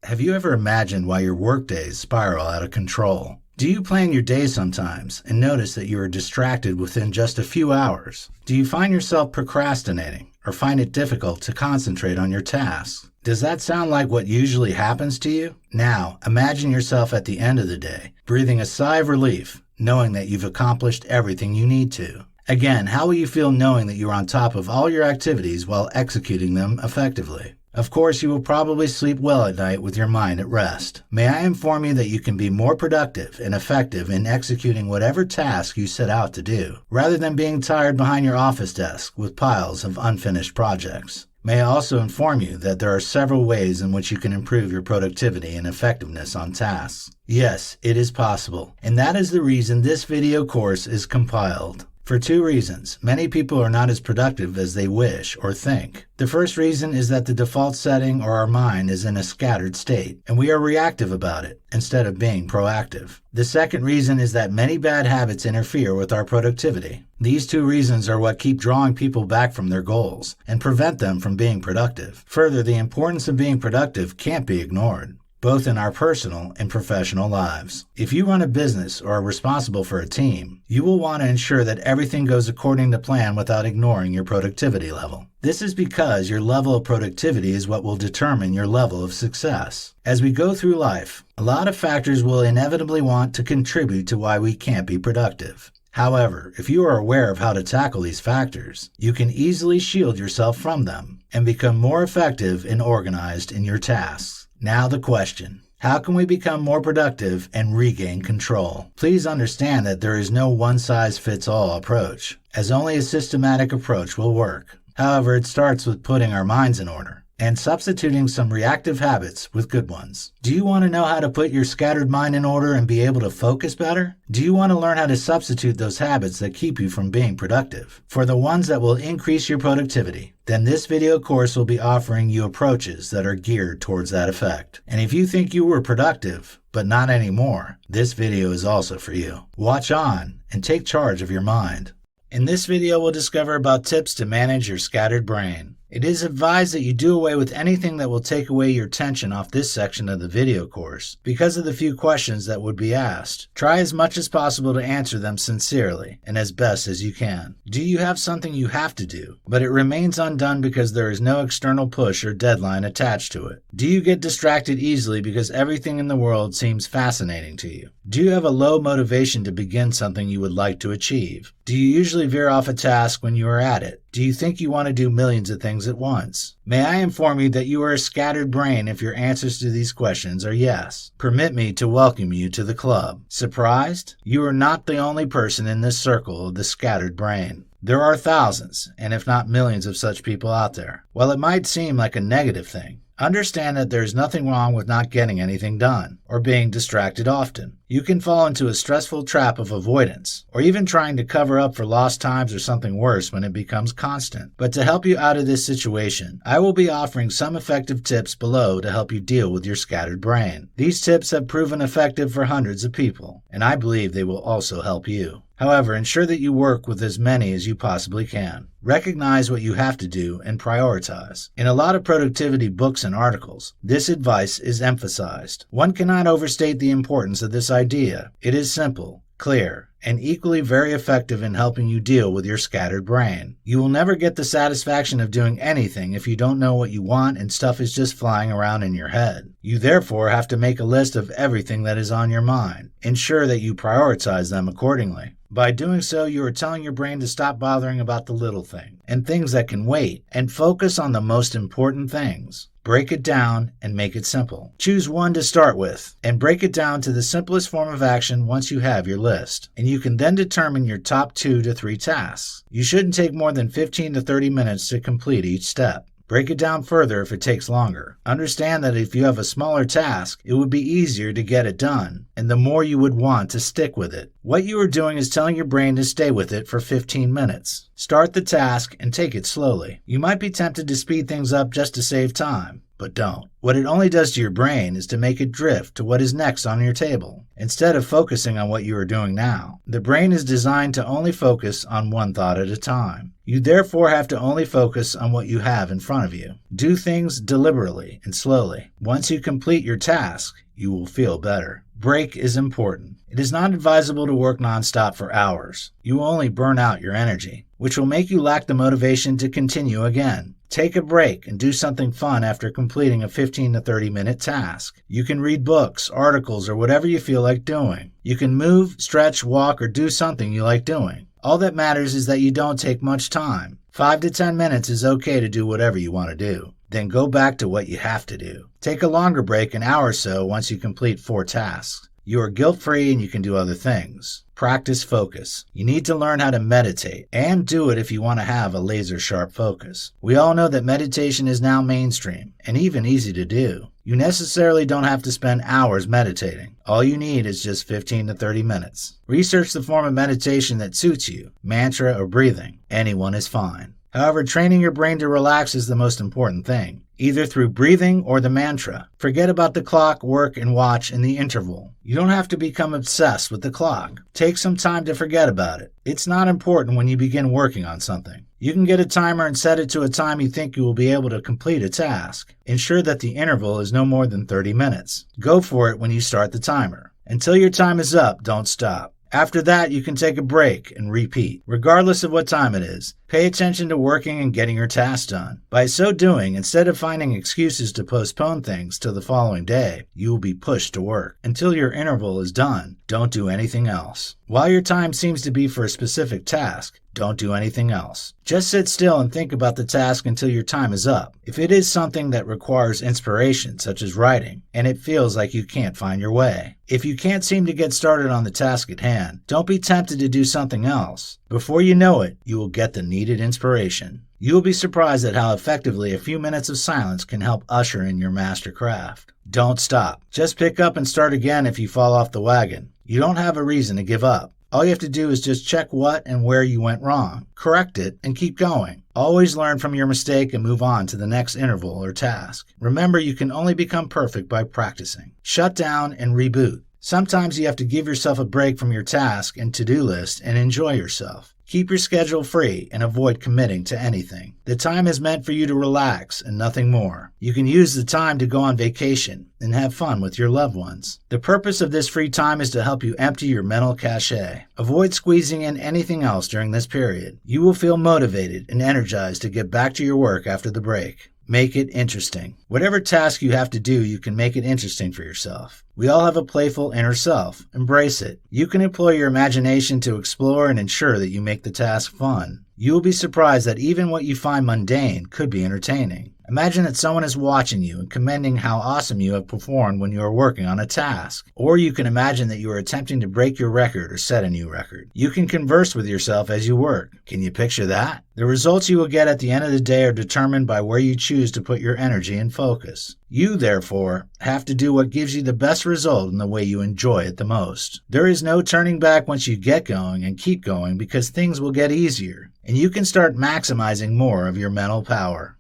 Have you ever imagined why your workdays spiral out of control? Do you plan your day sometimes and notice that you are distracted within just a few hours? Do you find yourself procrastinating or find it difficult to concentrate on your tasks? Does that sound like what usually happens to you? Now, imagine yourself at the end of the day, breathing a sigh of relief, knowing that you've accomplished everything you need to. Again, how will you feel knowing that you're on top of all your activities while executing them effectively? Of course, you will probably sleep well at night with your mind at rest. May I inform you that you can be more productive and effective in executing whatever task you set out to do, rather than being tired behind your office desk with piles of unfinished projects. May I also inform you that there are several ways in which you can improve your productivity and effectiveness on tasks. Yes, it is possible, and that is the reason this video course is compiled. For two reasons. Many people are not as productive as they wish or think. The first reason is that the default setting or our mind is in a scattered state, and we are reactive about it instead of being proactive. The second reason is that many bad habits interfere with our productivity. These two reasons are what keep drawing people back from their goals and prevent them from being productive. Further, the importance of being productive can't be ignored, both in our personal and professional lives. If you run a business or are responsible for a team, you will want to ensure that everything goes according to plan without ignoring your productivity level. This is because your level of productivity is what will determine your level of success. As we go through life, a lot of factors will inevitably want to contribute to why we can't be productive. However, if you are aware of how to tackle these factors, you can easily shield yourself from them and become more effective and organized in your tasks. Now the question, how can we become more productive and regain control? Please understand that there is no one-size-fits-all approach, as only a systematic approach will work. However, it starts with putting our minds in order and substituting some reactive habits with good ones. Do you want to know how to put your scattered mind in order and be able to focus better? Do you want to learn how to substitute those habits that keep you from being productive for the ones that will increase your productivity? Then this video course will be offering you approaches that are geared towards that effect. And if you think you were productive, but not anymore, this video is also for you. Watch on and take charge of your mind. In this video, we'll discover about tips to manage your scattered brain. It is advised that you do away with anything that will take away your attention off this section of the video course because of the few questions that would be asked. Try as much as possible to answer them sincerely and as best as you can. Do you have something you have to do, but it remains undone because there is no external push or deadline attached to it? Do you get distracted easily because everything in the world seems fascinating to you? Do you have a low motivation to begin something you would like to achieve? Do you usually veer off a task when you are at it? Do you think you want to do millions of things at once? May I inform you that you are a scattered brain if your answers to these questions are yes. Permit me to welcome you to the club. Surprised? You are not the only person in this circle of the scattered brain. There are thousands, and if not millions of such people out there. While it might seem like a negative thing, understand that there is nothing wrong with not getting anything done or being distracted often. You can fall into a stressful trap of avoidance or even trying to cover up for lost times or something worse when it becomes constant. But to help you out of this situation, I will be offering some effective tips below to help you deal with your scattered brain. These tips have proven effective for hundreds of people, and I believe they will also help you. However, ensure that you work with as many as you possibly can. Recognize what you have to do and prioritize. In a lot of productivity books and articles, this advice is emphasized. One cannot overstate the importance of this idea. It is simple, clear, and equally very effective in helping you deal with your scattered brain. You will never get the satisfaction of doing anything if you don't know what you want and stuff is just flying around in your head. You therefore have to make a list of everything that is on your mind. Ensure that you prioritize them accordingly. By doing so, you are telling your brain to stop bothering about the little thing and things that can wait and focus on the most important things. Break it down and make it simple. Choose one to start with and break it down to the simplest form of action once you have your list. And you can then determine your top 2 to 3 tasks. You shouldn't take more than 15 to 30 minutes to complete each step. Break it down further if it takes longer. Understand that if you have a smaller task, it would be easier to get it done, and the more you would want to stick with it. What you are doing is telling your brain to stay with it for 15 minutes. Start the task and take it slowly. You might be tempted to speed things up just to save time, but don't. What it only does to your brain is to make it drift to what is next on your table, instead of focusing on what you are doing now. The brain is designed to only focus on one thought at a time. You therefore have to only focus on what you have in front of you. Do things deliberately and slowly. Once you complete your task, you will feel better. Break is important. It is not advisable to work nonstop for hours. You will only burn out your energy, which will make you lack the motivation to continue again. Take a break and do something fun after completing a 15 to 30 minute task. You can read books, articles, or whatever you feel like doing. You can move, stretch, walk, or do something you like doing. All that matters is that you don't take much time. 5 to 10 minutes is okay to do whatever you want to do. Then go back to what you have to do. Take a longer break, an hour or so, once you complete 4 tasks. You are guilt-free and you can do other things. Practice focus. You need to learn how to meditate, and do it if you want to have a laser-sharp focus. We all know that meditation is now mainstream, and even easy to do. You necessarily don't have to spend hours meditating. All you need is just 15 to 30 minutes. Research the form of meditation that suits you, mantra or breathing. Anyone is fine. However, training your brain to relax is the most important thing, either through breathing or the mantra. Forget about the clock, work, and watch in the interval. You don't have to become obsessed with the clock. Take some time to forget about it. It's not important when you begin working on something. You can get a timer and set it to a time you think you will be able to complete a task. Ensure that the interval is no more than 30 minutes. Go for it when you start the timer. Until your time is up, don't stop. After that, you can take a break and repeat. Regardless of what time it is, pay attention to working and getting your tasks done. By so doing, instead of finding excuses to postpone things till the following day, you will be pushed to work. Until your interval is done, don't do anything else. While your time seems to be for a specific task, don't do anything else. Just sit still and think about the task until your time is up. If it is something that requires inspiration, such as writing, and it feels like you can't find your way. If you can't seem to get started on the task at hand, don't be tempted to do something else. Before you know it, you will get the needed inspiration. You will be surprised at how effectively a few minutes of silence can help usher in your master craft. Don't stop. Just pick up and start again if you fall off the wagon. You don't have a reason to give up. All you have to do is just check what and where you went wrong, correct it, and keep going. Always learn from your mistake and move on to the next interval or task. Remember, you can only become perfect by practicing. Shut down and reboot. Sometimes you have to give yourself a break from your task and to-do list and enjoy yourself. Keep your schedule free and avoid committing to anything. The time is meant for you to relax and nothing more. You can use the time to go on vacation and have fun with your loved ones. The purpose of this free time is to help you empty your mental cache. Avoid squeezing in anything else during this period. You will feel motivated and energized to get back to your work after the break. Make it interesting. Whatever task you have to do, you can make it interesting for yourself. We all have a playful inner self. Embrace it. You can employ your imagination to explore and ensure that you make the task fun. You will be surprised that even what you find mundane could be entertaining. Imagine that someone is watching you and commending how awesome you have performed when you are working on a task. Or you can imagine that you are attempting to break your record or set a new record. You can converse with yourself as you work. Can you picture that? The results you will get at the end of the day are determined by where you choose to put your energy and focus. You, therefore, have to do what gives you the best result in the way you enjoy it the most. There is no turning back once you get going and keep going, because things will get easier, and you can start maximizing more of your mental power.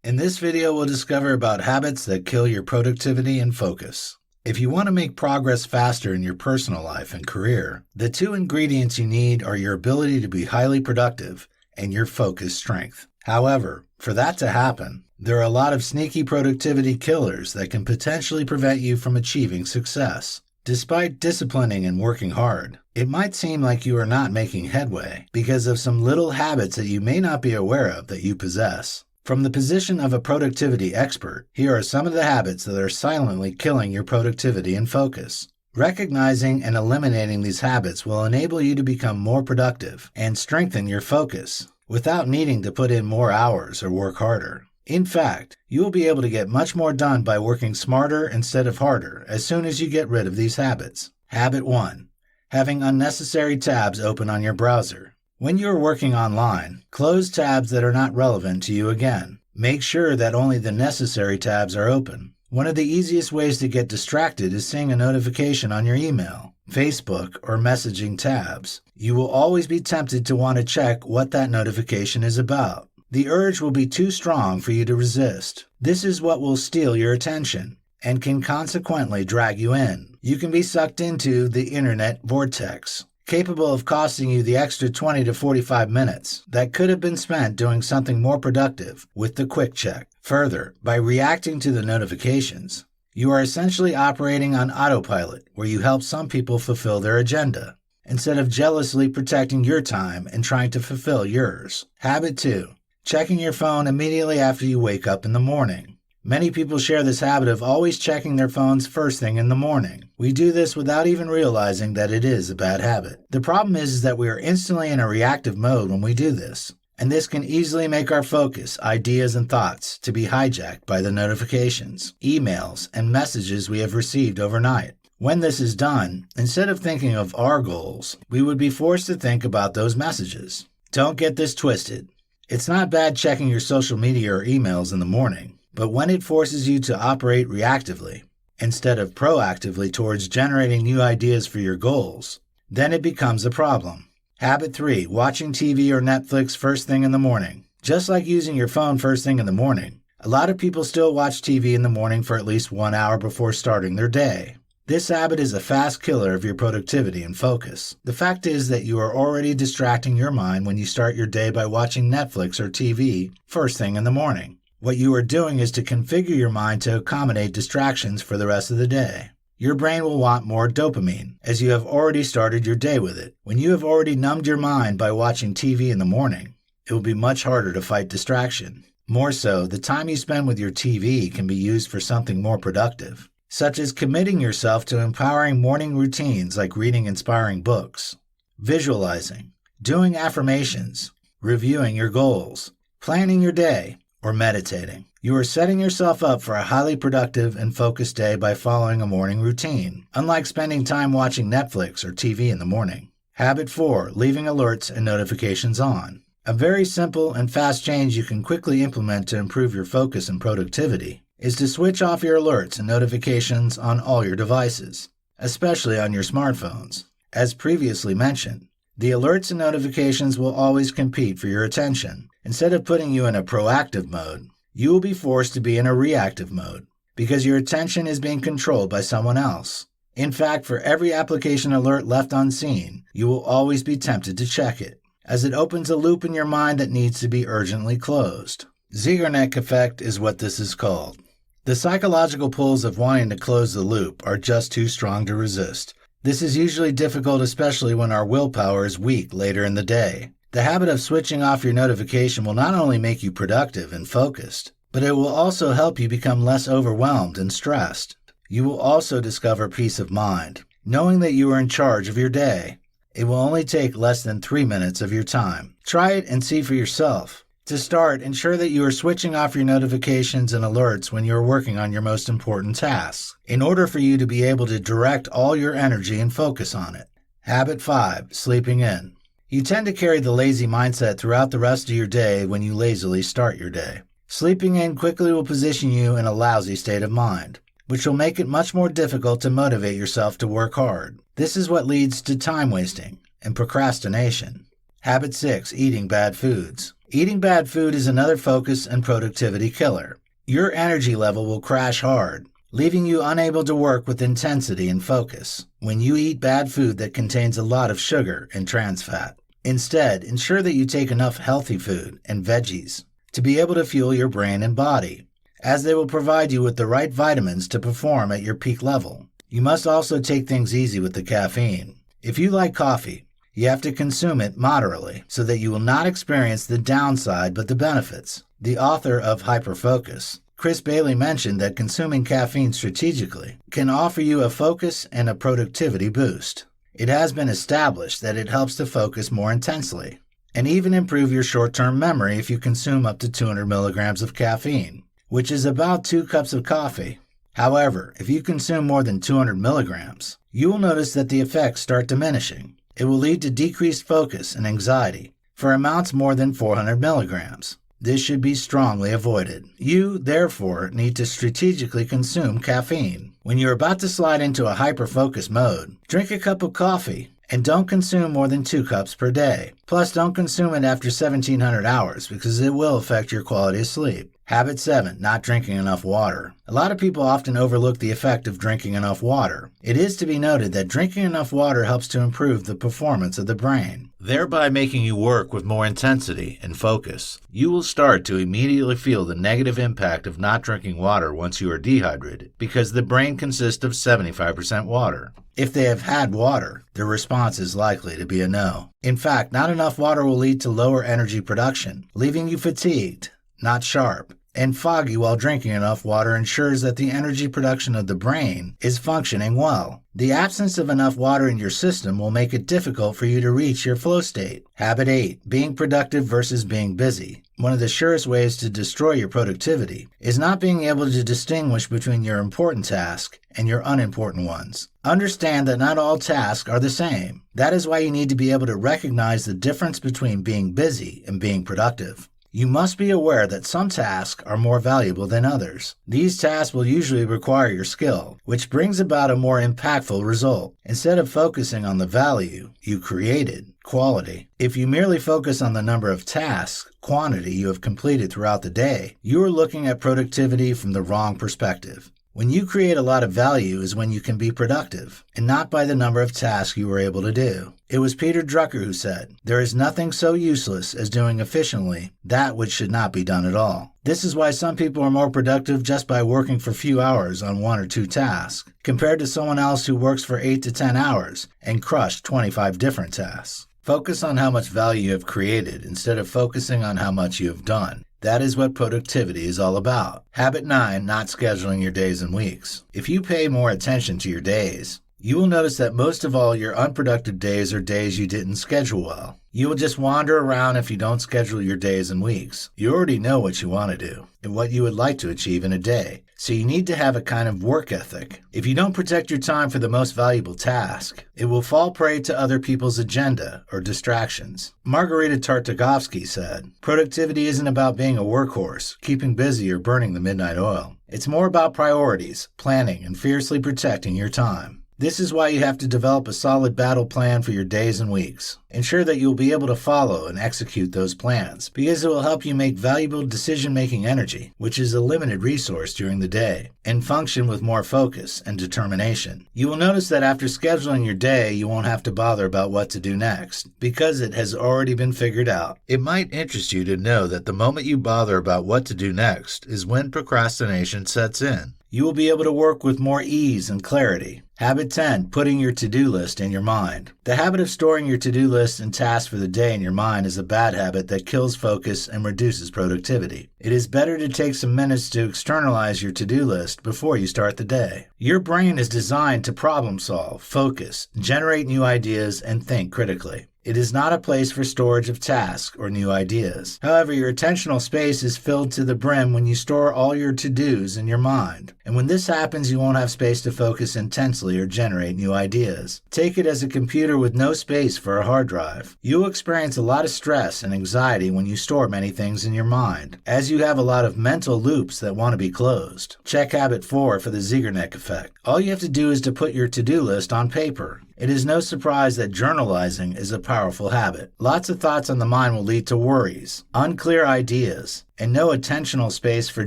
In this video, we'll discover about habits that kill your productivity and focus. If you want to make progress faster in your personal life and career, the two ingredients you need are your ability to be highly productive and your focus strength. However, for that to happen, there are a lot of sneaky productivity killers that can potentially prevent you from achieving success. Despite disciplining and working hard, it might seem like you are not making headway because of some little habits that you may not be aware of that you possess. From the position of a productivity expert, here are some of the habits that are silently killing your productivity and focus. Recognizing and eliminating these habits will enable you to become more productive and strengthen your focus without needing to put in more hours or work harder. In fact, you will be able to get much more done by working smarter instead of harder as soon as you get rid of these habits. Habit 1. Having unnecessary tabs open on your browser. When you are working online, close tabs that are not relevant to you again. Make sure that only the necessary tabs are open. One of the easiest ways to get distracted is seeing a notification on your email. Facebook, or messaging tabs. You will always be tempted to want to check what that notification is about. The urge will be too strong for you to resist. This is what will steal your attention and can consequently drag you in. You can be sucked into the internet vortex, capable of costing you the extra 20 to 45 minutes that could have been spent doing something more productive with the quick check. Further, by reacting to the notifications, you are essentially operating on autopilot, where you help some people fulfill their agenda, instead of jealously protecting your time and trying to fulfill yours. Habit 2. Checking your phone immediately after you wake up in the morning. Many people share this habit of always checking their phones first thing in the morning. We do this without even realizing that it is a bad habit. The problem is that we are instantly in a reactive mode when we do this, and this can easily make our focus, ideas, and thoughts to be hijacked by the notifications, emails, and messages we have received overnight. When this is done, instead of thinking of our goals, we would be forced to think about those messages. Don't get this twisted. It's not bad checking your social media or emails in the morning, but when it forces you to operate reactively, instead of proactively towards generating new ideas for your goals, then it becomes a problem. Habit 3. Watching TV or Netflix first thing in the morning. Just like using your phone first thing in the morning, a lot of people still watch TV in the morning for at least 1 hour before starting their day. This habit is a fast killer of your productivity and focus. The fact is that you are already distracting your mind when you start your day by watching Netflix or TV first thing in the morning. What you are doing is to configure your mind to accommodate distractions for the rest of the day. Your brain will want more dopamine, as you have already started your day with it. When you have already numbed your mind by watching TV in the morning, it will be much harder to fight distraction. More so, the time you spend with your TV can be used for something more productive, such as committing yourself to empowering morning routines like reading inspiring books, visualizing, doing affirmations, reviewing your goals, planning your day, or meditating. You are setting yourself up for a highly productive and focused day by following a morning routine, unlike spending time watching Netflix or TV in the morning. Habit 4. Leaving alerts and notifications on. A very simple and fast change you can quickly implement to improve your focus and productivity is to switch off your alerts and notifications on all your devices, especially on your smartphones. As previously mentioned, the alerts and notifications will always compete for your attention. Instead of putting you in a proactive mode, you will be forced to be in a reactive mode because your attention is being controlled by someone else. In fact, for every application alert left unseen, you will always be tempted to check it, as it opens a loop in your mind that needs to be urgently closed. Zeigarnik effect is what this is called. The psychological pulls of wanting to close the loop are just too strong to resist. This is usually difficult, especially when our willpower is weak later in the day. The habit of switching off your notification will not only make you productive and focused, but it will also help you become less overwhelmed and stressed. You will also discover peace of mind, knowing that you are in charge of your day. It will only take less than 3 minutes of your time. Try it and see for yourself. To start, ensure that you are switching off your notifications and alerts when you are working on your most important tasks, in order for you to be able to direct all your energy and focus on it. Habit 5. Sleeping in. You tend to carry the lazy mindset throughout the rest of your day when you lazily start your day. Sleeping in quickly will position you in a lousy state of mind, which will make it much more difficult to motivate yourself to work hard. This is what leads to time wasting and procrastination. Habit 6. Eating bad foods. Eating bad food is another focus and productivity killer. Your energy level will crash hard, leaving you unable to work with intensity and focus when you eat bad food that contains a lot of sugar and trans fat. Instead, ensure that you take enough healthy food and veggies to be able to fuel your brain and body, as they will provide you with the right vitamins to perform at your peak level. You must also take things easy with the caffeine. If you like coffee, you have to consume it moderately so that you will not experience the downside but the benefits. The author of Hyperfocus, Chris Bailey, mentioned that consuming caffeine strategically can offer you a focus and a productivity boost. It has been established that it helps to focus more intensely and even improve your short-term memory if you consume up to 200 milligrams of caffeine, which is about 2 cups of coffee. However, if you consume more than 200 milligrams, you will notice that the effects start diminishing. It will lead to decreased focus and anxiety for amounts more than 400 milligrams. This should be strongly avoided. You, therefore, need to strategically consume caffeine. When you're about to slide into a hyper-focus mode, drink a cup of coffee and don't consume more than 2 cups per day. Plus, don't consume it after 1700 hours because it will affect your quality of sleep. Habit 7, not drinking enough water. A lot of people often overlook the effect of drinking enough water. It is to be noted that drinking enough water helps to improve the performance of the brain, thereby making you work with more intensity and focus. You will start to immediately feel the negative impact of not drinking water once you are dehydrated, because the brain consists of 75% water. If they have had water, their response is likely to be a no. In fact, not enough water will lead to lower energy production, leaving you fatigued, not sharp, and foggy. While drinking enough water ensures that the energy production of the brain is functioning well. The absence of enough water in your system will make it difficult for you to reach your flow state. Habit 8, being productive versus being busy. One of the surest ways to destroy your productivity is not being able to distinguish between your important tasks and your unimportant ones. Understand that not all tasks are the same. That is why you need to be able to recognize the difference between being busy and being productive. You must be aware that some tasks are more valuable than others. These tasks will usually require your skill, which brings about a more impactful result. Instead of focusing on the value you created, quality. If you merely focus on the number of tasks, quantity you have completed throughout the day, you are looking at productivity from the wrong perspective. When you create a lot of value is when you can be productive, and not by the number of tasks you were able to do. It was Peter Drucker who said, "There is nothing so useless as doing efficiently that which should not be done at all." This is why some people are more productive just by working for few hours on 1 or 2 tasks, compared to someone else who works for 8 to 10 hours and crushed 25 different tasks. Focus on how much value you have created instead of focusing on how much you have done. That is what productivity is all about. Habit 9, not scheduling your days and weeks. If you pay more attention to your days, you will notice that most of all your unproductive days are days you didn't schedule well. You will just wander around if you don't schedule your days and weeks. You already know what you want to do and what you would like to achieve in a day. So you need to have a kind of work ethic. If you don't protect your time for the most valuable task, it will fall prey to other people's agenda or distractions. Margarita Tartakovsky said, "Productivity isn't about being a workhorse, keeping busy, or burning the midnight oil. It's more about priorities, planning, and fiercely protecting your time." This is why you have to develop a solid battle plan for your days and weeks. Ensure that you'll be able to follow and execute those plans, because it will help you make valuable decision-making energy, which is a limited resource during the day, and function with more focus and determination. You will notice that after scheduling your day, you won't have to bother about what to do next, because it has already been figured out. It might interest you to know that the moment you bother about what to do next is when procrastination sets in. You will be able to work with more ease and clarity. Habit 10, putting your to-do list in your mind. The habit of storing your to-do list and tasks for the day in your mind is a bad habit that kills focus and reduces productivity. It is better to take some minutes to externalize your to-do list before you start the day. Your brain is designed to problem solve, focus, generate new ideas, and think critically. It is not a place for storage of tasks or new ideas. However, your attentional space is filled to the brim when you store all your to-dos in your mind. And when this happens, you won't have space to focus intensely or generate new ideas. Take it as a computer with no space for a hard drive. You will experience a lot of stress and anxiety when you store many things in your mind, as you have a lot of mental loops that want to be closed. Check habit 4 for the Zeigarnik effect. All you have to do is to put your to-do list on paper. It is no surprise that journalizing is a powerful habit. Lots of thoughts on the mind will lead to worries, unclear ideas, and no attentional space for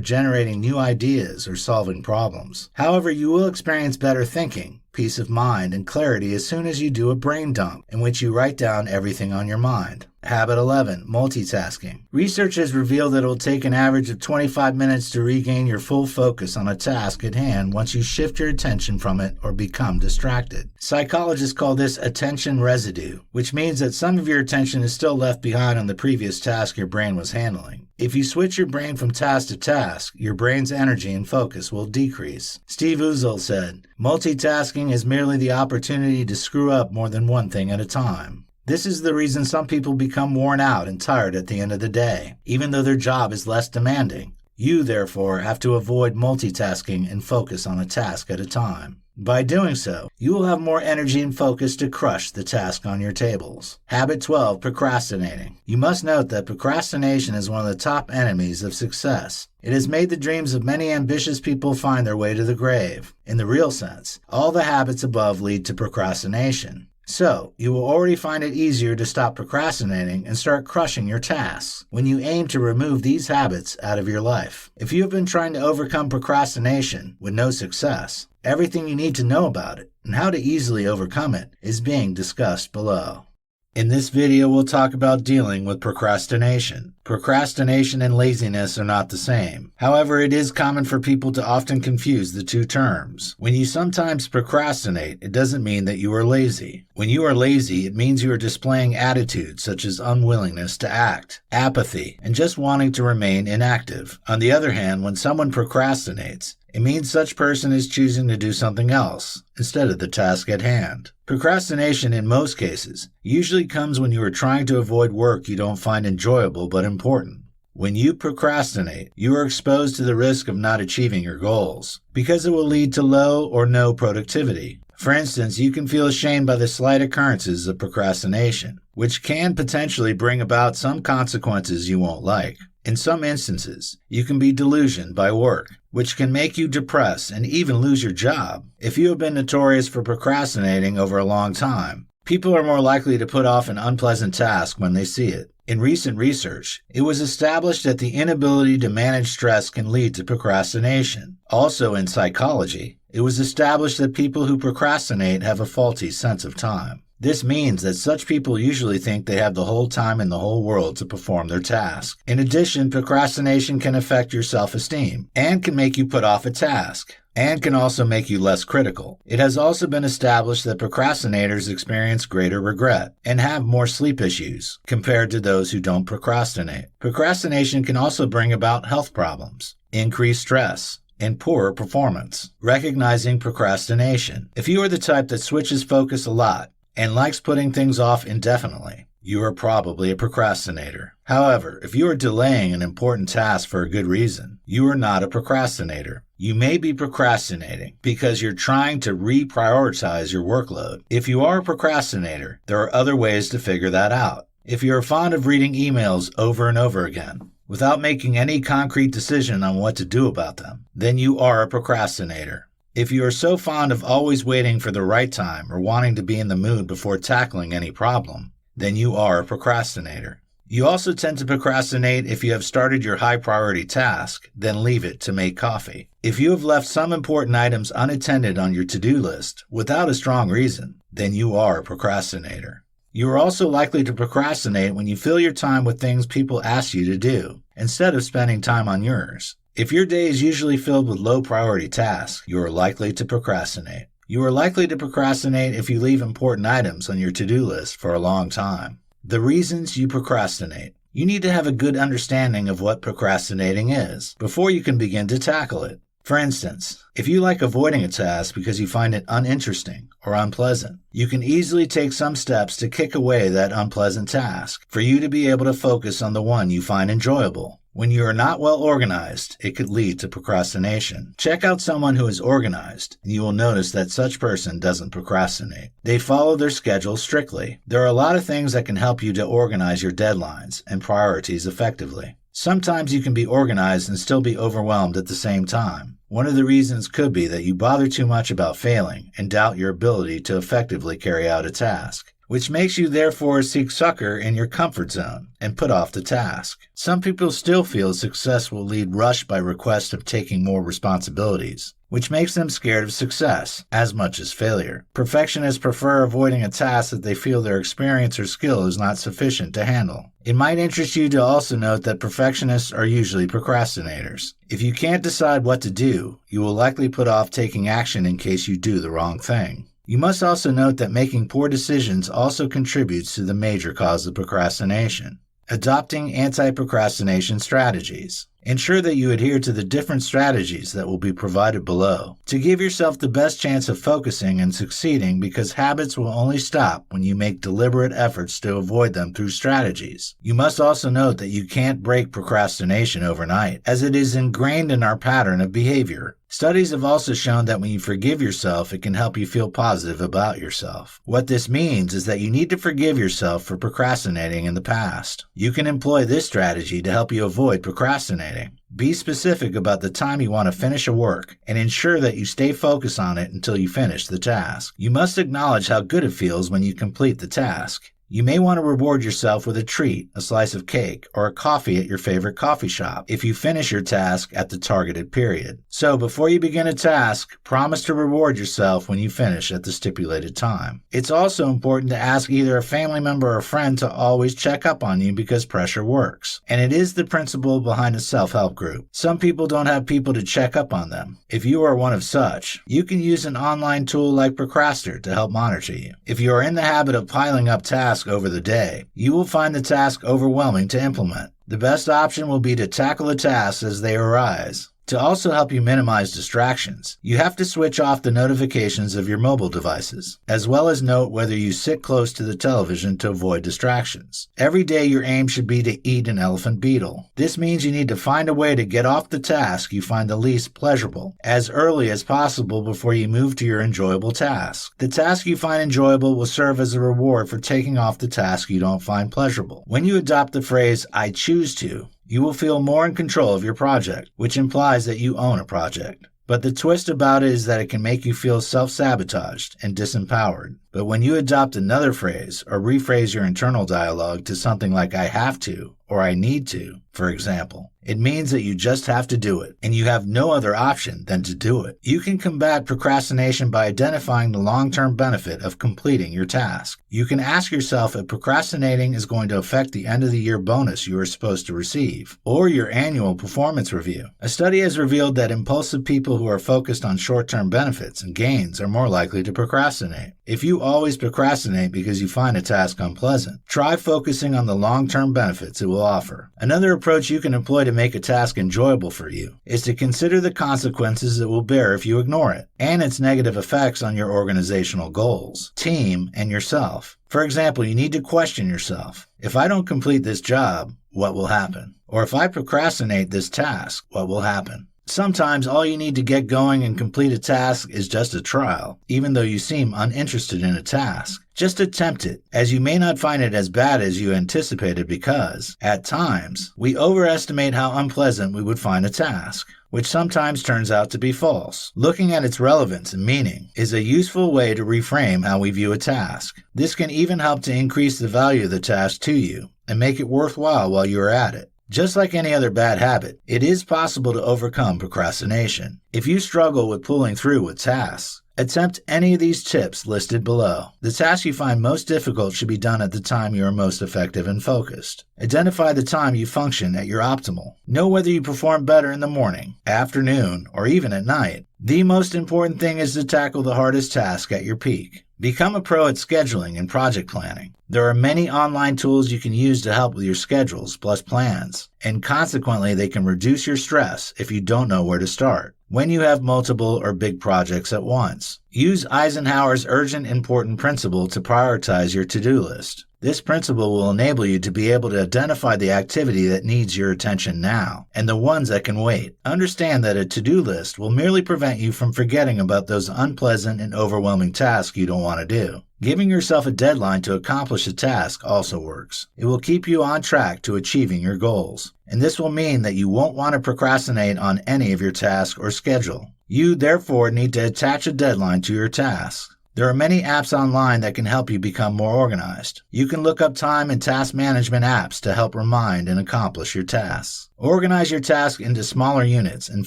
generating new ideas or solving problems. However, you will experience better thinking, peace of mind, and clarity as soon as you do a brain dump in which you write down everything on your mind. Habit 11, multitasking. Research has revealed that it will take an average of 25 minutes to regain your full focus on a task at hand once you shift your attention from it or become distracted. Psychologists call this attention residue, which means that some of your attention is still left behind on the previous task your brain was handling. If you switch your brain from task to task, your brain's energy and focus will decrease. Steve Uzel said, "Multitasking is merely the opportunity to screw up more than one thing at a time." This is the reason some people become worn out and tired at the end of the day, even though their job is less demanding. You, therefore, have to avoid multitasking and focus on a task at a time. By doing so, you will have more energy and focus to crush the task on your tables. Habit 12, procrastinating. You must note that procrastination is one of the top enemies of success. It has made the dreams of many ambitious people find their way to the grave. In the real sense, all the habits above lead to procrastination. So, you will already find it easier to stop procrastinating and start crushing your tasks when you aim to remove these habits out of your life. If you have been trying to overcome procrastination with no success, everything you need to know about it and how to easily overcome it is being discussed below. In this video, we'll talk about dealing with procrastination. Procrastination and laziness are not the same. However, it is common for people to often confuse the two terms. When you sometimes procrastinate, it doesn't mean that you are lazy. When you are lazy, it means you are displaying attitudes such as unwillingness to act, apathy, and just wanting to remain inactive. On the other hand, when someone procrastinates, it means such person is choosing to do something else instead of the task at hand. Procrastination in most cases usually comes when you are trying to avoid work you don't find enjoyable but important. When you procrastinate, you are exposed to the risk of not achieving your goals because it will lead to low or no productivity. For instance, you can feel ashamed by the slight occurrences of procrastination, which can potentially bring about some consequences you won't like. In some instances, you can be delusioned by work, which can make you depressed and even lose your job. If you have been notorious for procrastinating over a long time, people are more likely to put off an unpleasant task when they see it. In recent research, it was established that the inability to manage stress can lead to procrastination. Also in psychology, it was established that people who procrastinate have a faulty sense of time. This means that such people usually think they have the whole time in the whole world to perform their task. In addition, procrastination can affect your self-esteem and can make you put off a task, and can also make you less critical. It has also been established that procrastinators experience greater regret and have more sleep issues compared to those who don't procrastinate. Procrastination can also bring about health problems, increased stress, and poorer performance. Recognizing procrastination. If you are the type that switches focus a lot and likes putting things off indefinitely, you are probably a procrastinator. However, if you are delaying an important task for a good reason, you are not a procrastinator. You may be procrastinating because you're trying to reprioritize your workload. If you are a procrastinator, there are other ways to figure that out. If you are fond of reading emails over and over again, without making any concrete decision on what to do about them, then you are a procrastinator. If you are so fond of always waiting for the right time or wanting to be in the mood before tackling any problem, then you are a procrastinator. You also tend to procrastinate if you have started your high-priority task, then leave it to make coffee. If you have left some important items unattended on your to-do list without a strong reason, then you are a procrastinator. You are also likely to procrastinate when you fill your time with things people ask you to do, instead of spending time on yours. If your day is usually filled with low-priority tasks, you are likely to procrastinate. You are likely to procrastinate if you leave important items on your to-do list for a long time. The reasons you procrastinate. You need to have a good understanding of what procrastinating is before you can begin to tackle it. For instance, if you like avoiding a task because you find it uninteresting or unpleasant, you can easily take some steps to kick away that unpleasant task for you to be able to focus on the one you find enjoyable. When you are not well organized, it could lead to procrastination. Check out someone who is organized, and you will notice that such person doesn't procrastinate. They follow their schedule strictly. There are a lot of things that can help you to organize your deadlines and priorities effectively. Sometimes you can be organized and still be overwhelmed at the same time. One of the reasons could be that you bother too much about failing and doubt your ability to effectively carry out a task, which makes you therefore seek succor in your comfort zone and put off the task. Some people still feel success will lead rushed by request of taking more responsibilities, which makes them scared of success as much as failure. Perfectionists prefer avoiding a task that they feel their experience or skill is not sufficient to handle. It might interest you to also note that perfectionists are usually procrastinators. If you can't decide what to do, you will likely put off taking action in case you do the wrong thing. You must also note that making poor decisions also contributes to the major cause of procrastination. Adopting anti-procrastination strategies. Ensure that you adhere to the different strategies that will be provided below to give yourself the best chance of focusing and succeeding, because habits will only stop when you make deliberate efforts to avoid them through strategies. You must also note that you can't break procrastination overnight, as it is ingrained in our pattern of behavior. Studies have also shown that when you forgive yourself, it can help you feel positive about yourself. What this means is that you need to forgive yourself for procrastinating in the past. You can employ this strategy to help you avoid procrastinating. Be specific about the time you want to finish a work and ensure that you stay focused on it until you finish the task. You must acknowledge how good it feels when you complete the task. You may want to reward yourself with a treat, a slice of cake, or a coffee at your favorite coffee shop if you finish your task at the targeted period. So before you begin a task, promise to reward yourself when you finish at the stipulated time. It's also important to ask either a family member or friend to always check up on you, because pressure works. And it is the principle behind a self-help group. Some people don't have people to check up on them. If you are one of such, you can use an online tool like Procrastination to help monitor you. If you are in the habit of piling up tasks over the day, you will find the task overwhelming to implement. The best option will be to tackle the tasks as they arise. To also help you minimize distractions, you have to switch off the notifications of your mobile devices, as well as note whether you sit close to the television to avoid distractions. Every day your aim should be to eat an elephant beetle. This means you need to find a way to get off the task you find the least pleasurable as early as possible before you move to your enjoyable task. The task you find enjoyable will serve as a reward for taking off the task you don't find pleasurable. When you adopt the phrase, "I choose to," you will feel more in control of your project, which implies that you own a project. But the twist about it is that it can make you feel self-sabotaged and disempowered. But when you adopt another phrase or rephrase your internal dialogue to something like "I have to" or "I need to," for example, it means that you just have to do it, and you have no other option than to do it. You can combat procrastination by identifying the long-term benefit of completing your task. You can ask yourself if procrastinating is going to affect the end-of-the-year bonus you are supposed to receive, or your annual performance review. A study has revealed that impulsive people who are focused on short-term benefits and gains are more likely to procrastinate. If you always procrastinate because you find a task unpleasant, try focusing on the long-term benefits it will offer. Another approach you can employ to make a task enjoyable for you is to consider the consequences it will bear if you ignore it, and its negative effects on your organizational goals, team, and yourself. For example, you need to question yourself. If I don't complete this job, what will happen? Or if I procrastinate this task, what will happen? Sometimes all you need to get going and complete a task is just a trial, even though you seem uninterested in a task. Just attempt it, as you may not find it as bad as you anticipated, because, at times, we overestimate how unpleasant we would find a task, which sometimes turns out to be false. Looking at its relevance and meaning is a useful way to reframe how we view a task. This can even help to increase the value of the task to you and make it worthwhile while you are at it. Just like any other bad habit, it is possible to overcome procrastination. If you struggle with pulling through with tasks, attempt any of these tips listed below. The task you find most difficult should be done at the time you are most effective and focused. Identify the time you function at your optimal. Know whether you perform better in the morning, afternoon, or even at night. The most important thing is to tackle the hardest task at your peak. Become a pro at scheduling and project planning. There are many online tools you can use to help with your schedules plus plans, and consequently they can reduce your stress if you don't know where to start when you have multiple or big projects at once. Use Eisenhower's urgent important principle to prioritize your to-do list. This principle will enable you to be able to identify the activity that needs your attention now and the ones that can wait. Understand that a to-do list will merely prevent you from forgetting about those unpleasant and overwhelming tasks you don't want to do. Giving yourself a deadline to accomplish a task also works. It will keep you on track to achieving your goals, and this will mean that you won't want to procrastinate on any of your tasks or schedule. You, therefore, need to attach a deadline to your tasks. There are many apps online that can help you become more organized. You can look up time and task management apps to help remind and accomplish your tasks. Organize your tasks into smaller units and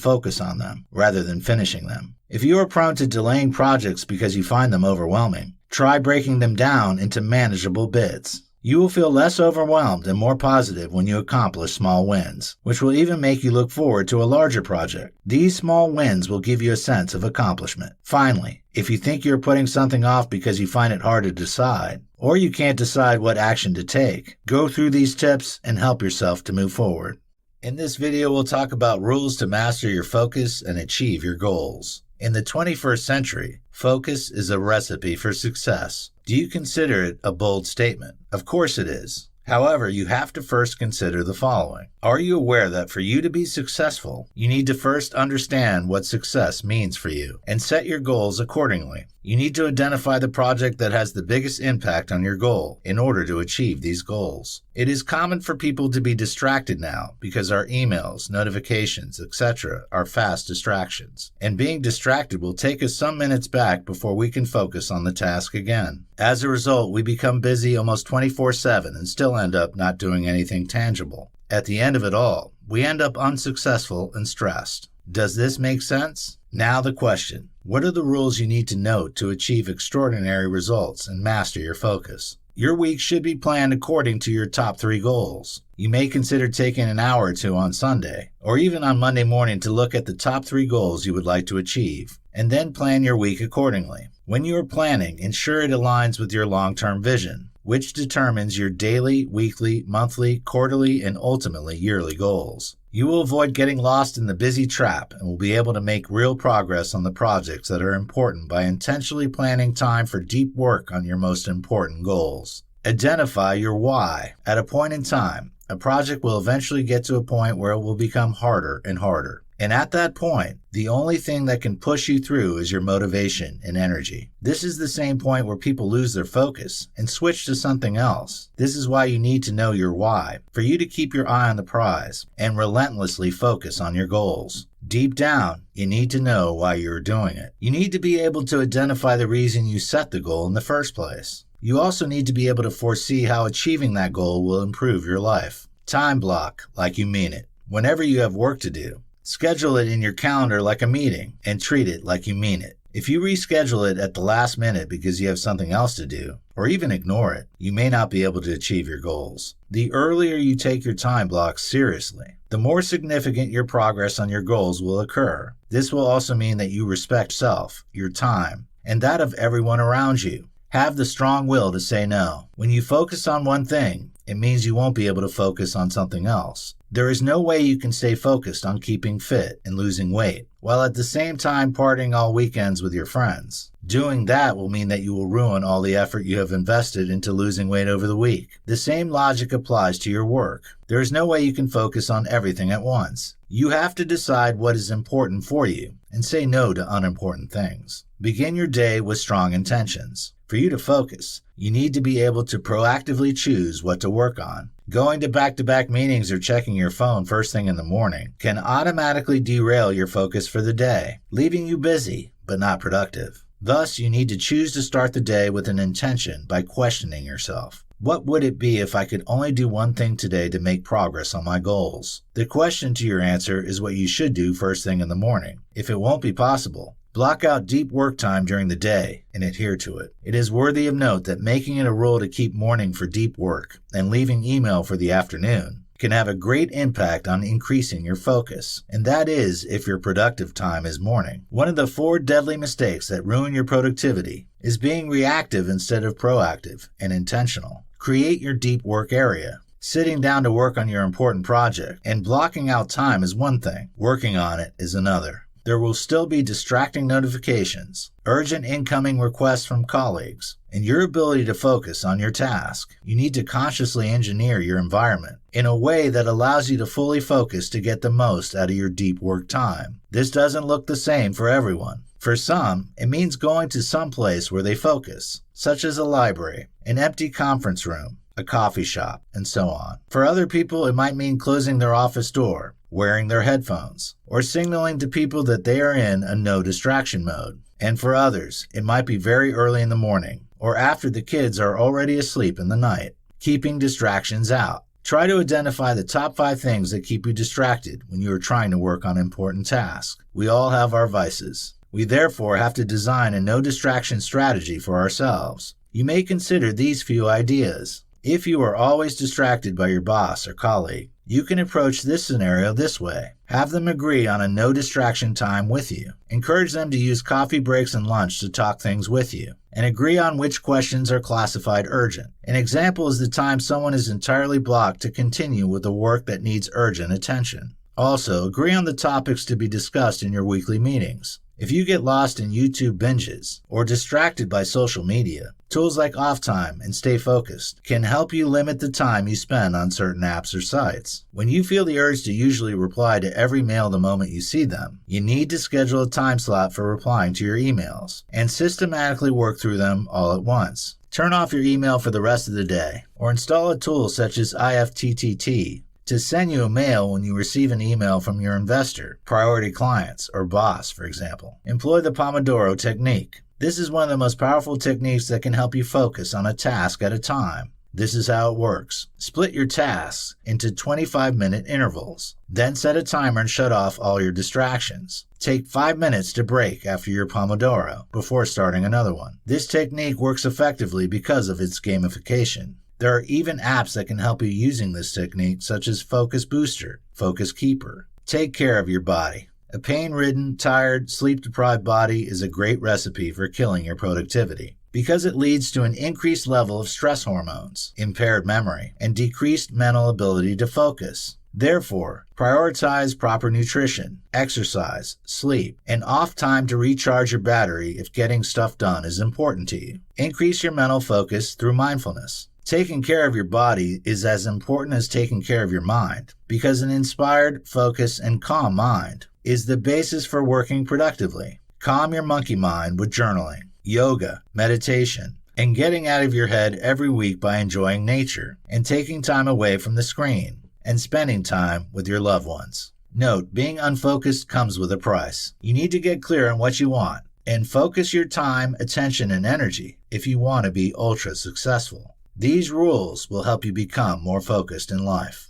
focus on them, rather than finishing them. If you are prone to delaying projects because you find them overwhelming, try breaking them down into manageable bits. You will feel less overwhelmed and more positive when you accomplish small wins, which will even make you look forward to a larger project. These small wins will give you a sense of accomplishment. Finally, if you think you're putting something off because you find it hard to decide, or you can't decide what action to take, go through these tips and help yourself to move forward. In this video, we'll talk about rules to master your focus and achieve your goals. In the 21st century, focus is a recipe for success. Do you consider it a bold statement? Of course it is. However, you have to first consider the following. Are you aware that for you to be successful, you need to first understand what success means for you and set your goals accordingly? You need to identify the project that has the biggest impact on your goal in order to achieve these goals. It is common for people to be distracted now because our emails, notifications, etc. are fast distractions. And being distracted will take us some minutes back before we can focus on the task again. As a result, we become busy almost 24/7 and still end up not doing anything tangible. At the end of it all, we end up unsuccessful and stressed. Does this make sense? Now the question, what are the rules you need to note to achieve extraordinary results and master your focus? Your week should be planned according to your top 3 goals. You may consider taking an hour or two on Sunday, or even on Monday morning to look at the top 3 goals you would like to achieve, and then plan your week accordingly. When you are planning, ensure it aligns with your long-term vision, which determines your daily, weekly, monthly, quarterly, and ultimately yearly goals. You will avoid getting lost in the busy trap and will be able to make real progress on the projects that are important by intentionally planning time for deep work on your most important goals. Identify your why. At a point in time, a project will eventually get to a point where it will become harder and harder. And at that point, the only thing that can push you through is your motivation and energy. This is the same point where people lose their focus and switch to something else. This is why you need to know your why, for you to keep your eye on the prize and relentlessly focus on your goals. Deep down, you need to know why you're doing it. You need to be able to identify the reason you set the goal in the first place. You also need to be able to foresee how achieving that goal will improve your life. Time block like you mean it. Whenever you have work to do, schedule it in your calendar like a meeting and treat it like you mean it. If you reschedule it at the last minute because you have something else to do, or even ignore it, you may not be able to achieve your goals. The earlier you take your time blocks seriously, the more significant your progress on your goals will occur. This will also mean that you respect yourself, your time, and that of everyone around you. Have the strong will to say no. When you focus on one thing, it means you won't be able to focus on something else. There is no way you can stay focused on keeping fit and losing weight, while at the same time partying all weekends with your friends. Doing that will mean that you will ruin all the effort you have invested into losing weight over the week. The same logic applies to your work. There is no way you can focus on everything at once. You have to decide what is important for you and say no to unimportant things. Begin your day with strong intentions. For you to focus, you need to be able to proactively choose what to work on. Going to back-to-back meetings or checking your phone first thing in the morning can automatically derail your focus for the day, leaving you busy but not productive. Thus, you need to choose to start the day with an intention by questioning yourself. What would it be if I could only do one thing today to make progress on my goals? The question to your answer is what you should do first thing in the morning. If it won't be possible, block out deep work time during the day and adhere to it. It is worthy of note that making it a rule to keep morning for deep work and leaving email for the afternoon can have a great impact on increasing your focus, and that is if your productive time is morning. One of the 4 deadly mistakes that ruin your productivity is being reactive instead of proactive and intentional. Create your deep work area. Sitting down to work on your important project and blocking out time is one thing. Working on it is another. There will still be distracting notifications, urgent incoming requests from colleagues, and your ability to focus on your task. You need to consciously engineer your environment in a way that allows you to fully focus to get the most out of your deep work time. This doesn't look the same for everyone. For some, it means going to some place where they focus, such as a library, an empty conference room, a coffee shop, and so on. For other people, it might mean closing their office door, wearing their headphones, or signaling to people that they are in a no distraction mode. And for others, it might be very early in the morning, or after the kids are already asleep in the night. Keeping distractions out. Try to identify the top 5 things that keep you distracted when you are trying to work on important tasks. We all have our vices. We therefore have to design a no distraction strategy for ourselves. You may consider these few ideas. If you are always distracted by your boss or colleague, you can approach this scenario this way. Have them agree on a no distraction time with you. Encourage them to use coffee breaks and lunch to talk things with you. and agree on which questions are classified urgent. An example is the time someone is entirely blocked to continue with the work that needs urgent attention. Also, agree on the topics to be discussed in your weekly meetings. If you get lost in YouTube binges or distracted by social media, tools like Off Time and Stay Focused can help you limit the time you spend on certain apps or sites. When you feel the urge to usually reply to every mail the moment you see them, you need to schedule a time slot for replying to your emails and systematically work through them all at once. Turn off your email for the rest of the day, or install a tool such as IFTTT to send you a mail when you receive an email from your investor, priority clients, or boss, for example. Employ the Pomodoro technique. This is one of the most powerful techniques that can help you focus on a task at a time. This is how it works. Split your tasks into 25-minute intervals. Then set a timer and shut off all your distractions. Take 5 minutes to break after your Pomodoro before starting another one. This technique works effectively because of its gamification. There are even apps that can help you using this technique, such as Focus Booster, Focus Keeper. Take care of your body. A pain-ridden, tired, sleep-deprived body is a great recipe for killing your productivity because it leads to an increased level of stress hormones, impaired memory, and decreased mental ability to focus. Therefore, prioritize proper nutrition, exercise, sleep, and off time to recharge your battery if getting stuff done is important to you. Increase your mental focus through mindfulness. Taking care of your body is as important as taking care of your mind, because an inspired, focused, and calm mind is the basis for working productively. Calm your monkey mind with journaling, yoga, meditation, and getting out of your head every week by enjoying nature and taking time away from the screen and spending time with your loved ones. Note, being unfocused comes with a price. You need to get clear on what you want and focus your time, attention, and energy if you want to be ultra successful. These rules will help you become more focused in life.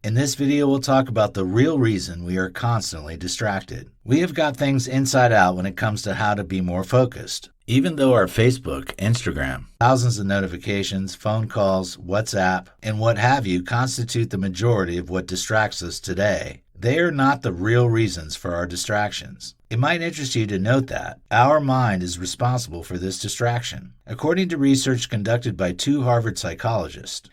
In this video, we'll talk about the real reason we are constantly distracted. We have got things inside out when it comes to how to be more focused. Even though our Facebook, Instagram, thousands of notifications, phone calls, WhatsApp, and what have you constitute the majority of what distracts us today, they are not the real reasons for our distractions. It might interest you to note that our mind is responsible for this distraction. According to research conducted by two Harvard psychologists,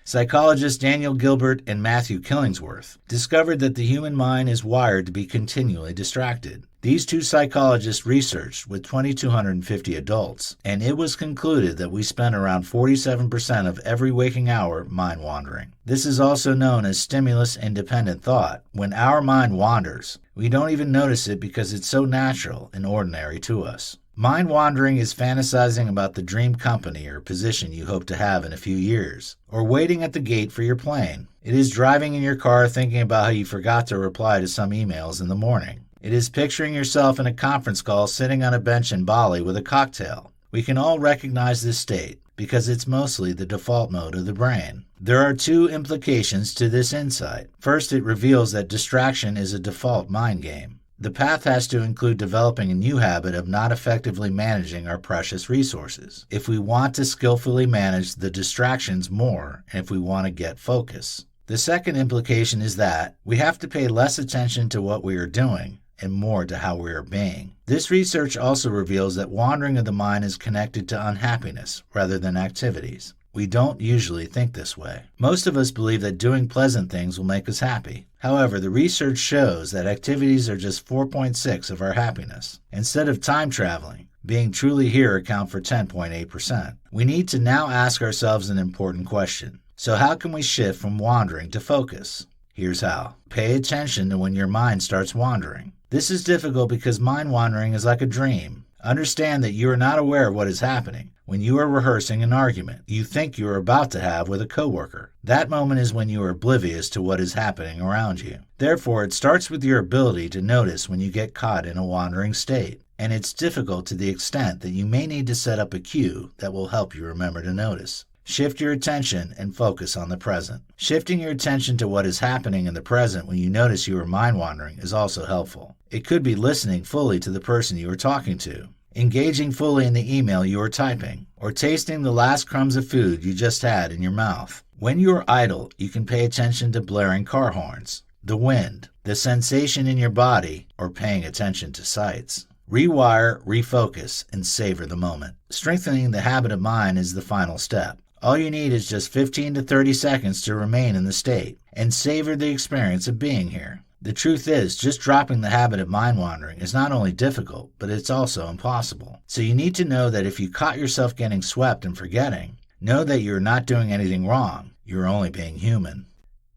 Daniel Gilbert and Matthew Killingsworth discovered that the human mind is wired to be continually distracted. These two psychologists researched with 2,250 adults, and it was concluded that we spend around 47% of every waking hour mind wandering. This is also known as stimulus-independent thought. When our mind wanders, we don't even notice it because it's so natural and ordinary to us. Mind wandering is fantasizing about the dream company or position you hope to have in a few years, or waiting at the gate for your plane. It is driving in your car thinking about how you forgot to reply to some emails in the morning. It is picturing yourself in a conference call sitting on a bench in Bali with a cocktail. We can all recognize this state because it's mostly the default mode of the brain. There are two implications to this insight. First, it reveals that distraction is a default mind game. The path has to include developing a new habit of not effectively managing our precious resources if we want to skillfully manage the distractions more and if we want to get focus. The second implication is that we have to pay less attention to what we are doing and more to how we are being. This research also reveals that wandering of the mind is connected to unhappiness rather than activities. We don't usually think this way. Most of us believe that doing pleasant things will make us happy. However, the research shows that activities are just 4.6% of our happiness. Instead of time traveling, being truly here account for 10.8%. We need to now ask ourselves an important question. So how can we shift from wandering to focus? Here's how. Pay attention to when your mind starts wandering. This is difficult because mind wandering is like a dream. Understand that you are not aware of what is happening. When you are rehearsing an argument you think you are about to have with a coworker, that moment is when you are oblivious to what is happening around you. Therefore, it starts with your ability to notice when you get caught in a wandering state. And it's difficult to the extent that you may need to set up a cue that will help you remember to notice. Shift your attention and focus on the present. Shifting your attention to what is happening in the present when you notice you are mind wandering is also helpful. It could be listening fully to the person you are talking to, engaging fully in the email you are typing, or tasting the last crumbs of food you just had in your mouth. When you are idle, you can pay attention to blaring car horns, the wind, the sensation in your body, or paying attention to sights. Rewire, refocus, and savor the moment. Strengthening the habit of mind is the final step. All you need is just 15 to 30 seconds to remain in the state and savor the experience of being here. The truth is, just dropping the habit of mind wandering is not only difficult, but it's also impossible. So you need to know that if you caught yourself getting swept and forgetting, know that you're not doing anything wrong. You're only being human.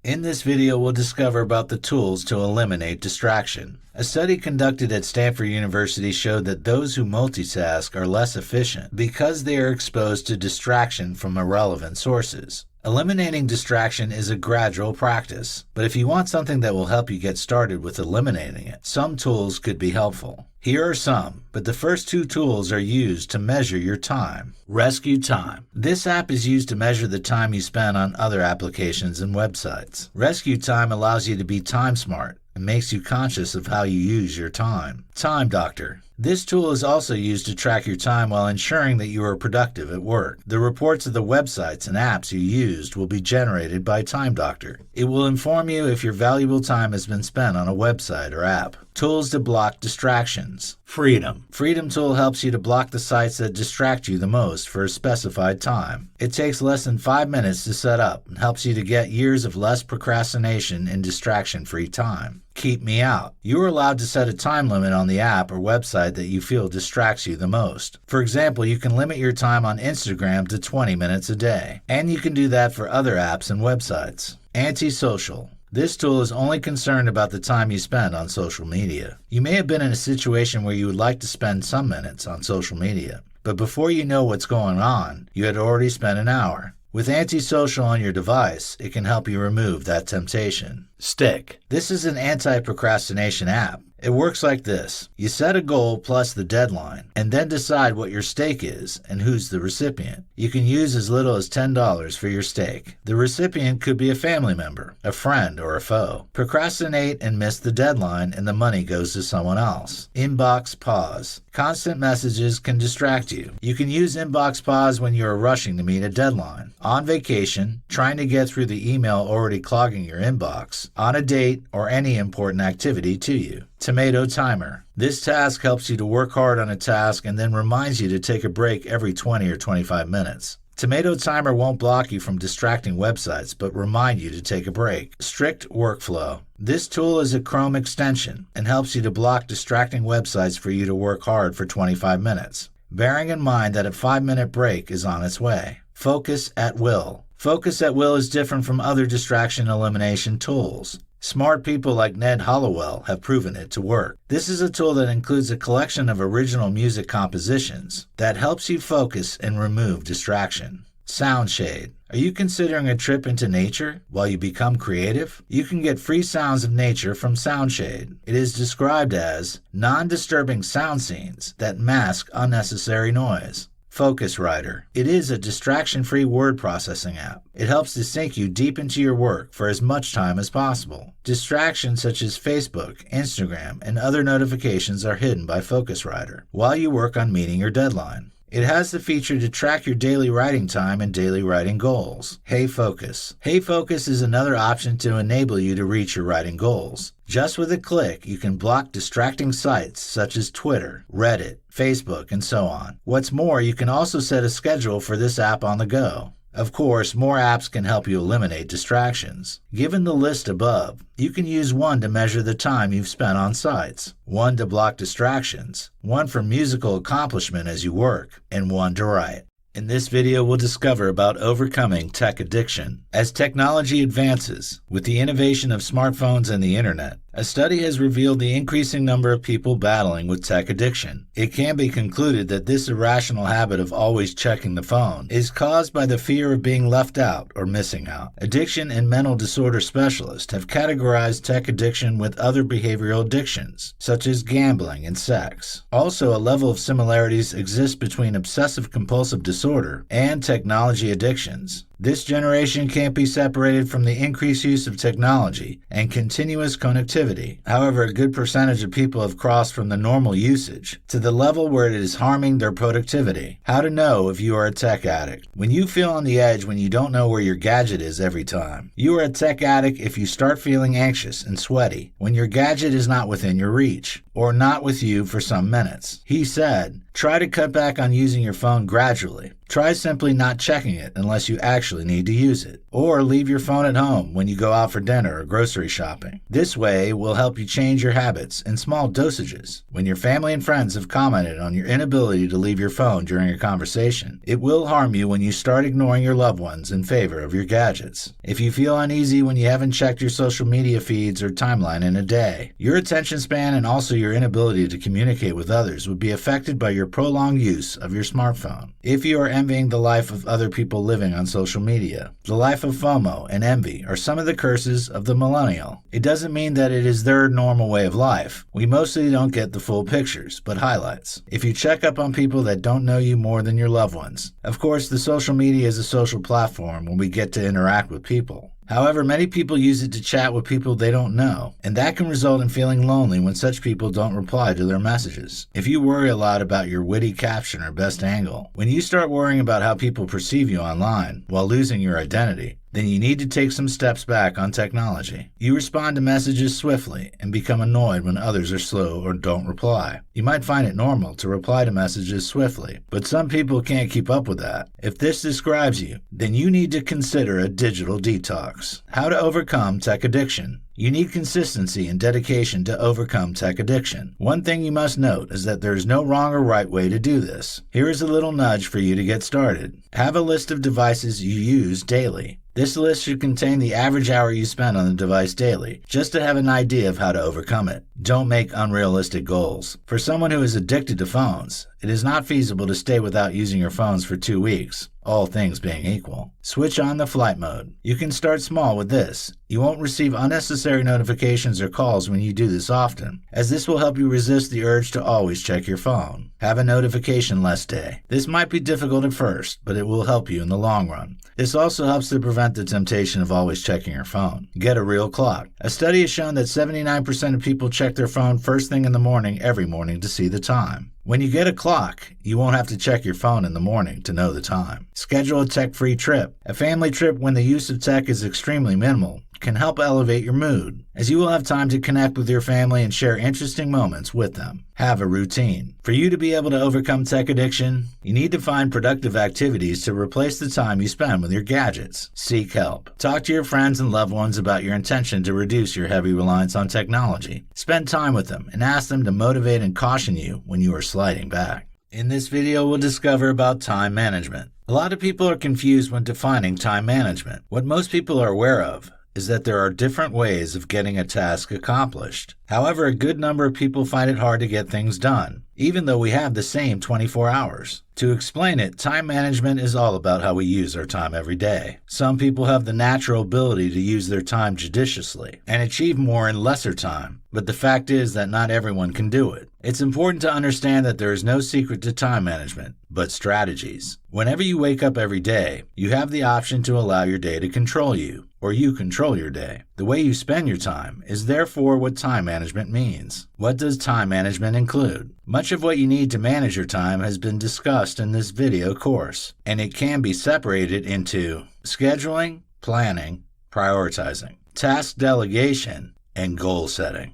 In this video, we'll discover about the tools to eliminate distraction. A study conducted at Stanford University showed that those who multitask are less efficient because they are exposed to distraction from irrelevant sources. Eliminating distraction is a gradual practice, but if you want something that will help you get started with eliminating it, some tools could be helpful. Here are some, but the first two tools are used to measure your time. Rescue Time. This app is used to measure the time you spend on other applications and websites. Rescue Time allows you to be time smart and makes you conscious of how you use your time. Time Doctor. This tool is also used to track your time while ensuring that you are productive at work. The reports of the websites and apps you used will be generated by Time Doctor. It will inform you if your valuable time has been spent on a website or app. Tools to block distractions. Freedom. Freedom Tool helps you to block the sites that distract you the most for a specified time. It takes less than 5 minutes to set up and helps you to get years of less procrastination and distraction-free time. Keep Me Out. You are allowed to set a time limit on the app or website that you feel distracts you the most. For example, you can limit your time on Instagram to 20 minutes a day. And you can do that for other apps and websites. Antisocial. This tool is only concerned about the time you spend on social media. You may have been in a situation where you would like to spend some minutes on social media, but before you know what's going on, you had already spent an hour. With Antisocial on your device, it can help you remove that temptation. Stick. This is an anti-procrastination app. It works like this. You set a goal plus the deadline, and then decide what your stake is and who's the recipient. You can use as little as $10 for your stake. The recipient could be a family member, a friend, or a foe. Procrastinate and miss the deadline, and the money goes to someone else. Inbox Pause. Constant messages can distract you. You can use Inbox Pause when you are rushing to meet a deadline, on vacation, trying to get through the email already clogging your inbox, on a date, or any important activity to you. Tomato Timer. This task helps you to work hard on a task and then reminds you to take a break every 20 or 25 minutes. Tomato Timer won't block you from distracting websites, but remind you to take a break. Strict Workflow. This tool is a Chrome extension and helps you to block distracting websites for you to work hard for 25 minutes, bearing in mind that a 5-minute break is on its way. Focus at Will. Focus at Will is different from other distraction elimination tools. Smart people like Ned Hollowell have proven it to work. This is a tool that includes a collection of original music compositions that helps you focus and remove distraction. Soundshade. Are you considering a trip into nature while you become creative? You can get free sounds of nature from Soundshade. It is described as non-disturbing sound scenes that mask unnecessary noise. Focuswriter. It is a distraction-free word processing app. It helps to sink you deep into your work for as much time as possible. Distractions such as Facebook, Instagram, and other notifications are hidden by Focuswriter while you work on meeting your deadline. It has the feature to track your daily writing time and daily writing goals. Hey Focus. Hey Focus is another option to enable you to reach your writing goals. Just with a click, you can block distracting sites such as Twitter, Reddit, Facebook, and so on. What's more, you can also set a schedule for this app on the go. Of course, more apps can help you eliminate distractions. Given the list above, you can use one to measure the time you've spent on sites, one to block distractions, one for musical accomplishment as you work, and one to write. In this video, we'll discover about overcoming tech addiction. As technology advances, with the innovation of smartphones and the internet, a study has revealed the increasing number of people battling with tech addiction. It can be concluded that this irrational habit of always checking the phone is caused by the fear of being left out or missing out. Addiction and mental disorder specialists have categorized tech addiction with other behavioral addictions, such as gambling and sex. Also, a level of similarities exists between obsessive-compulsive disorder and technology addictions. This generation can't be separated from the increased use of technology and continuous connectivity. However, a good percentage of people have crossed from the normal usage to the level where it is harming their productivity. How to know if you are a tech addict. When you feel on the edge when you don't know where your gadget is every time. You are a tech addict if you start feeling anxious and sweaty when your gadget is not within your reach or not with you for some minutes. He said, try to cut back on using your phone gradually. Try simply not checking it unless you actually need to use it. Or leave your phone at home when you go out for dinner or grocery shopping. This way will help you change your habits in small dosages. When your family and friends have commented on your inability to leave your phone during a conversation, it will harm you when you start ignoring your loved ones in favor of your gadgets. If you feel uneasy when you haven't checked your social media feeds or timeline in a day, your attention span and also your inability to communicate with others would be affected by your prolonged use of your smartphone. If you are envying the life of other people living on social media, the life of FOMO and envy are some of the curses of the millennial. It doesn't mean that it is their normal way of life. We mostly don't get the full pictures, but highlights. If you check up on people that don't know you more than your loved ones. Of course, the social media is a social platform when we get to interact with people. However, many people use it to chat with people they don't know, and that can result in feeling lonely when such people don't reply to their messages. If you worry a lot about your witty caption or best angle, when you start worrying about how people perceive you online while losing your identity, then you need to take some steps back on technology. You respond to messages swiftly and become annoyed when others are slow or don't reply. You might find it normal to reply to messages swiftly, but some people can't keep up with that. If this describes you, then you need to consider a digital detox. How to overcome tech addiction. You need consistency and dedication to overcome tech addiction. One thing you must note is that there is no wrong or right way to do this. Here is a little nudge for you to get started. Have a list of devices you use daily. This list should contain the average hour you spend on the device daily, just to have an idea of how to overcome it. Don't make unrealistic goals. For someone who is addicted to phones, it is not feasible to stay without using your phones for 2 weeks, all things being equal. Switch on the flight mode. You can start small with this. You won't receive unnecessary notifications or calls when you do this often, as this will help you resist the urge to always check your phone. Have a notification-less day. This might be difficult at first, but it will help you in the long run. This also helps to prevent the temptation of always checking your phone. Get a real clock. A study has shown that 79% of people check their phone first thing in the morning every morning to see the time. When you get a clock, you won't have to check your phone in the morning to know the time. Schedule a tech-free trip. A family trip when the use of tech is extremely minimal can help elevate your mood, as you will have time to connect with your family and share interesting moments with them. Have a routine. For you to be able to overcome tech addiction, you need to find productive activities to replace the time you spend with your gadgets. Seek help. Talk to your friends and loved ones about your intention to reduce your heavy reliance on technology. Spend time with them and ask them to motivate and caution you when you are sliding back. In this video, we'll discover about time management. A lot of people are confused when defining time management. What most people are aware of is that there are different ways of getting a task accomplished. However, a good number of people find it hard to get things done, even though we have the same 24 hours. To explain it, time management is all about how we use our time every day. Some people have the natural ability to use their time judiciously and achieve more in lesser time, but the fact is that not everyone can do it. It's important to understand that there is no secret to time management, but strategies. Whenever you wake up every day, you have the option to allow your day to control you, or you control your day. The way you spend your time is therefore what time management means. What does time management include? Much of what you need to manage your time has been discussed in this video course, and it can be separated into scheduling, planning, prioritizing, task delegation, and goal setting.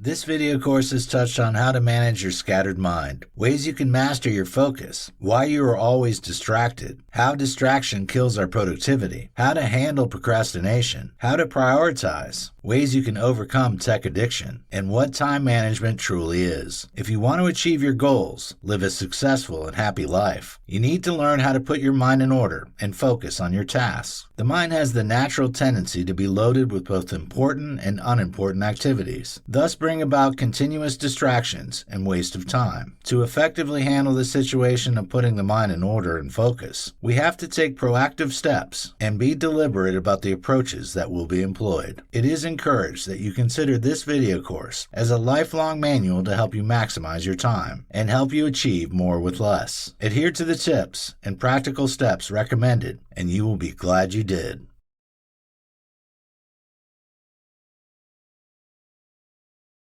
This video course has touched on how to manage your scattered mind, ways you can master your focus, why you are always distracted, how distraction kills our productivity, how to handle procrastination, how to prioritize, ways you can overcome tech addiction, and what time management truly is. If you want to achieve your goals, live a successful and happy life, you need to learn how to put your mind in order and focus on your tasks. The mind has the natural tendency to be loaded with both important and unimportant activities, thus bring about continuous distractions and waste of time. To effectively handle the situation of putting the mind in order and focus, we have to take proactive steps and be deliberate about the approaches that will be employed. It is encourage that you consider this video course as a lifelong manual to help you maximize your time and help you achieve more with less. Adhere to the tips and practical steps recommended, and you will be glad you did.